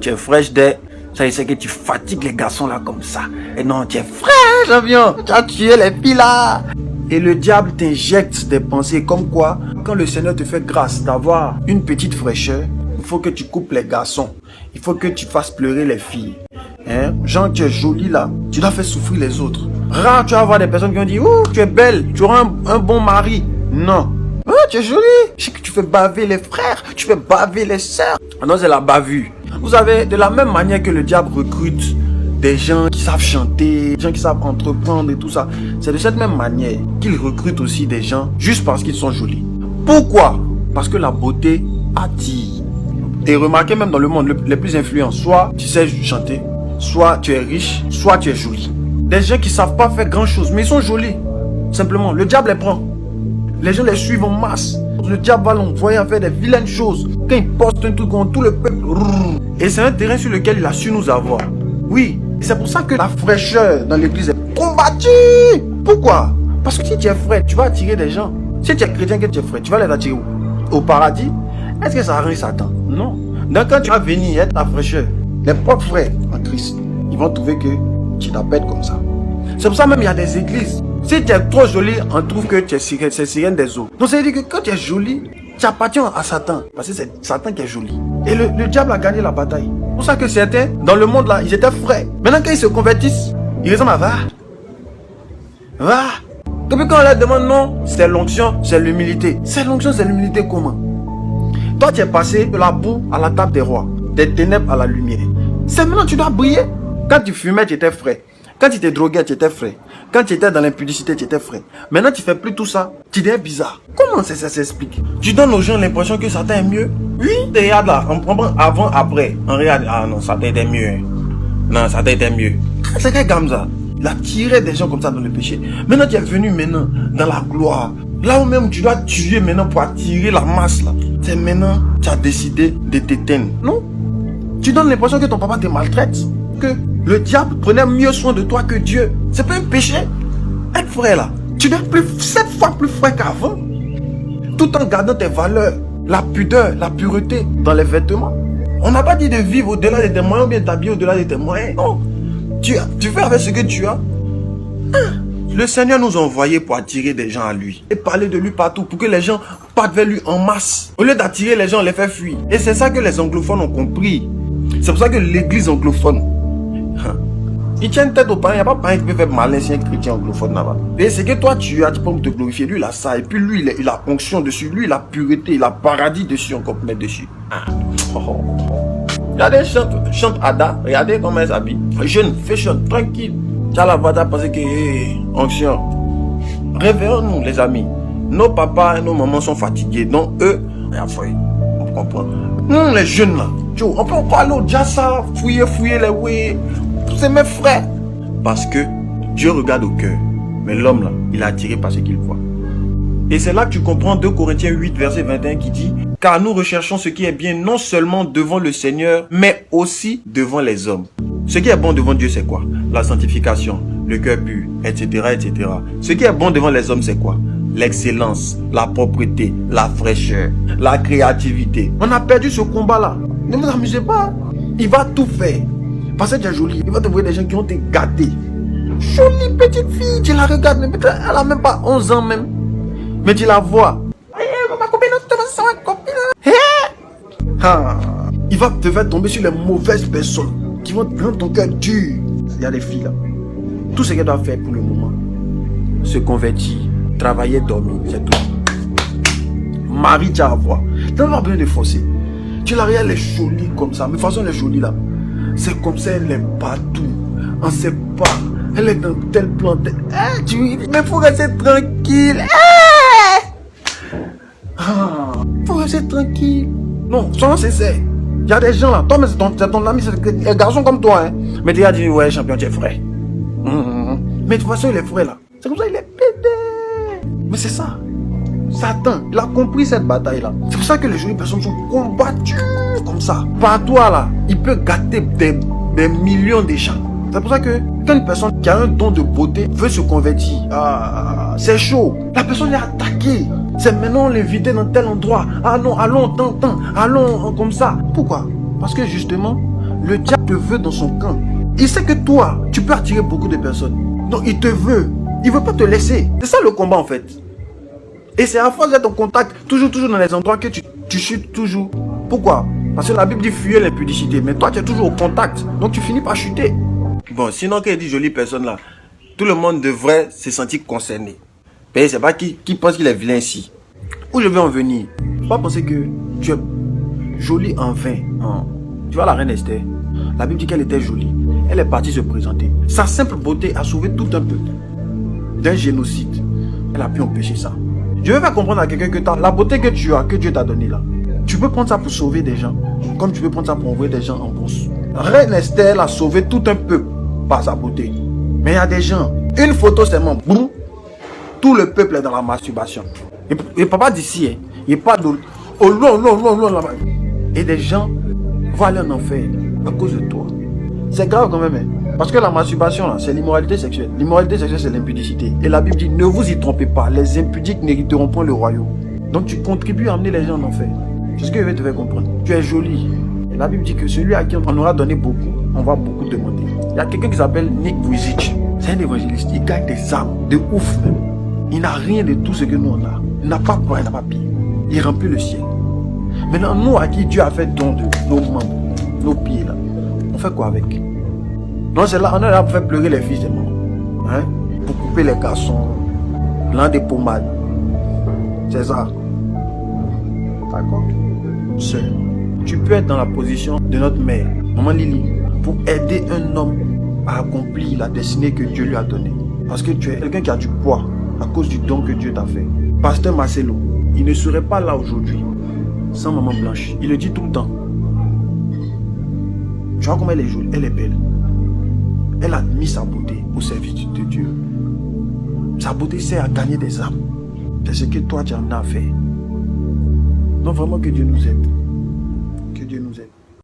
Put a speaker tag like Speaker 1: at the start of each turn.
Speaker 1: Tu es fraîche dès. Ça, c'est que tu fatigues les garçons là comme ça. Et non, tu es fraîche, champion. Tu as tué les filles là. Et le diable t'injecte des pensées comme quoi, quand le Seigneur te fait grâce d'avoir une petite fraîcheur, il faut que tu coupes les garçons. Il faut que tu fasses pleurer les filles. Hein? Genre, tu es jolie là, tu dois faire souffrir les autres. Rare, tu vas avoir des personnes qui vont dire, oh, tu es belle, tu auras un bon mari. Non. Oh, tu es jolie. Je sais que tu fais baver les frères, tu fais baver les sœurs. Ah non, c'est la bavure. Vous savez, de la même manière que le diable recrute des gens qui savent chanter, des gens qui savent entreprendre et tout ça, c'est de cette même manière qu'il recrute aussi des gens juste parce qu'ils sont jolis. Pourquoi? Parce que la beauté attire. Et remarquez même dans le monde, les plus influents, soit tu sais chanter, soit tu es riche, soit tu es joli. Des gens qui savent pas faire grand chose, mais ils sont jolis. Simplement, le diable les prend. Les gens les suivent en masse. Le diable va l'envoyer à faire des vilaines choses. Quand il poste un truc contre tout le peuple. Et c'est un terrain sur lequel il a su nous avoir. Oui, c'est pour ça que la fraîcheur dans l'église est combattue. Pourquoi? Parce que si tu es frais, tu vas attirer des gens. Si tu es chrétien que tu es frais, tu vas les attirer où? Au paradis? Est-ce que ça arrange Satan? Non. Donc quand tu vas venir être la fraîcheur, les propres frères en Christ, ils vont trouver que tu t'appelles comme ça. C'est pour ça même il y a des églises. Si tu es trop joli, on trouve que tu es sirène des eaux. Donc ça veut dire que quand tu es joli, tu appartiens à Satan. Parce que c'est Satan qui est joli. Et le diable a gagné la bataille. C'est pour ça que certains, dans le monde là, ils étaient frais. Maintenant quand ils se convertissent, ils ressemblent à va. Depuis quand on leur demande non, c'est l'onction, c'est l'humilité. C'est l'onction, c'est l'humilité comment? Toi tu es passé de la boue à la table des rois, des ténèbres à la lumière. C'est maintenant que tu dois briller. Quand tu fumais, tu étais frais. Quand tu étais drogué, tu étais frais. Quand tu étais dans l'impudicité, tu étais frais. Maintenant, tu fais plus tout ça. Tu deviens bizarre. Comment ça s'explique? Tu donnes aux gens l'impression que Satan est mieux? Oui. Regarde là, on prend avant, après. On regarde, ah non, Satan était mieux. Non, Satan était mieux. C'est quel Gamza? Il a tiré des gens comme ça dans le péché. Maintenant, tu es venu maintenant dans la gloire. Là où même tu dois tuer maintenant pour attirer la masse là. C'est maintenant, tu as décidé de t'éteindre. Non? Tu donnes l'impression que ton papa te maltraite. Que le diable prenait mieux soin de toi que Dieu. C'est pas un péché. Être frère là, tu dois être 7 fois plus frais qu'avant. Tout en gardant tes valeurs, la pudeur, la pureté dans les vêtements. On n'a pas dit de vivre au-delà de tes moyens ou bien t'habiller au-delà de tes moyens. Non. Tu fais avec ce que tu as. Le Seigneur nous a envoyés pour attirer des gens à lui. Et parler de lui partout pour que les gens partent vers lui en masse. Au lieu d'attirer les gens, on les fait fuir. Et c'est ça que les anglophones ont compris. C'est pour ça que l'église anglophone, ils tiennent tête aux parents. Il n'y a pas de parents qui peuvent faire malin si un chrétien anglophone là-bas. Et c'est que toi tu as, tu peux te glorifier. Lui il a ça. Et puis lui il a onction dessus. Lui il a pureté. Il a paradis dessus encore pour mettre dessus. Regardez, chante Ada. Regardez comment elle s'habille. Jeune, fashion, tranquille. Tu as la voix, tu as pensé que onction. Réveillons-nous les amis. Nos papas et nos mamans sont fatigués. Donc eux, on comprend. Nous les jeunes là, on peut pas aller au Jassa, fouiller les oui. C'est mes frères. Parce que Dieu regarde au cœur. Mais l'homme là, il est attiré par ce qu'il voit. Et c'est là que tu comprends 2 Corinthiens 8 verset 21 qui dit: car nous recherchons ce qui est bien non seulement devant le Seigneur, mais aussi devant les hommes. Ce qui est bon devant Dieu c'est quoi? La sanctification, le cœur pur, etc., etc. Ce qui est bon devant les hommes c'est quoi? L'excellence, la propreté, la fraîcheur, la créativité. On a perdu ce combat là. Ne vous amusez pas. Il va tout faire. Parce que tu es jolie, il va te voir des gens qui vont te gâter. Jolie petite fille, tu la regardes, mais elle a même pas 11 ans même. Mais tu la vois. Ma copine, c'est ma copine. Il va te faire tomber sur les mauvaises personnes qui vont te rendre ton cœur dur. Il y a des filles là. Tout ce qu'elle doit faire pour le moment, se convertir, travailler, dormir, c'est tout. Marie, tu as à voir. Tu n'as pas besoin de forcer. Tu la regardes, elle est jolie comme ça. Mais de toute façon, elle est jolie là. C'est comme ça, elle est partout. On ne sait pas. Elle est dans telle plante. Mais il faut rester tranquille. Faut rester tranquille. Non, sois sincère. Il y a des gens là. Toi, mais c'est ton ami, c'est un garçon comme toi. Hein. Mais tu as dit, ouais, champion, tu es frais. Mais de toute façon, il est frais là. C'est comme ça, il est pédé. Mais c'est ça. Satan, il a compris cette bataille là. C'est pour ça que les jolies personnes sont combattues comme ça. Par toi là, il peut gâter des millions de gens. C'est pour ça que quand une personne qui a un don de beauté veut se convertir, c'est chaud. La personne est attaquée. C'est maintenant l'inviter dans tel endroit. Ah non, allons, tant, allons comme ça. Pourquoi? Parce que justement, le diable te veut dans son camp. Il sait que toi, tu peux attirer beaucoup de personnes. Donc il te veut. Il ne veut pas te laisser. C'est ça le combat en fait. Et c'est à force d'être en contact, toujours dans les endroits que tu chutes toujours. Pourquoi? Parce que la Bible dit fuir l'impudicité. Mais toi, tu es toujours au contact. Donc tu finis par chuter. Bon, sinon, quand il dit jolie personne là, tout le monde devrait se sentir concerné. Mais c'est pas qui pense qu'il est vilain ici. Où je veux en venir? Faut pas penser que tu es jolie en vain. Non. Tu vois la reine Esther, la Bible dit qu'elle était jolie. Elle est partie se présenter. Sa simple beauté a sauvé tout un peuple d'un génocide. Elle a pu empêcher ça. Je veux faire comprendre à quelqu'un que la beauté que tu as, que Dieu t'a donnée là, tu peux prendre ça pour sauver des gens, comme tu peux prendre ça pour envoyer des gens en bourse. Reine Esther a sauvé tout un peuple par sa beauté. Mais il y a des gens, une photo seulement, boum, tout le peuple est dans la masturbation. Et papa d'ici, hein, il parle au long là-bas. Et des gens vont aller en enfer à cause de toi. C'est grave quand même, hein. Parce que la masturbation, là, c'est l'immoralité sexuelle. L'immoralité sexuelle, c'est l'impudicité. Et la Bible dit, ne vous y trompez pas, les impudiques n'hériteront point le royaume. Donc tu contribues à amener les gens en enfer. C'est ce que je vais te faire comprendre. Tu es jolie. Et la Bible dit que celui à qui on aura donné beaucoup, on va beaucoup demander. Il y a quelqu'un qui s'appelle Nick Vujicic. C'est un évangéliste. Il gagne des âmes, de ouf même. Il n'a rien de tout ce que nous on a. Il n'a pas peur, il n'a pas pire. Il remplit le ciel. Maintenant, nous à qui Dieu a fait don de nos membres, nos pieds là, on fait quoi avec? Non, c'est là, on est là pour faire pleurer les fils des mamans. Hein? Pour couper les garçons, l'un des pommades. C'est ça. D'accord? Seul. Tu peux être dans la position de notre mère, maman Lily, pour aider un homme à accomplir la destinée que Dieu lui a donnée. Parce que tu es quelqu'un qui a du poids à cause du don que Dieu t'a fait. Pasteur Marcelo, il ne serait pas là aujourd'hui sans maman Blanche. Il le dit tout le temps. Tu vois comment elle est jolie, elle est belle. Elle a mis sa beauté au service de Dieu. Sa beauté sert à gagner des âmes. C'est ce que toi tu en as fait. Donc vraiment que Dieu nous aide. Que Dieu nous aide.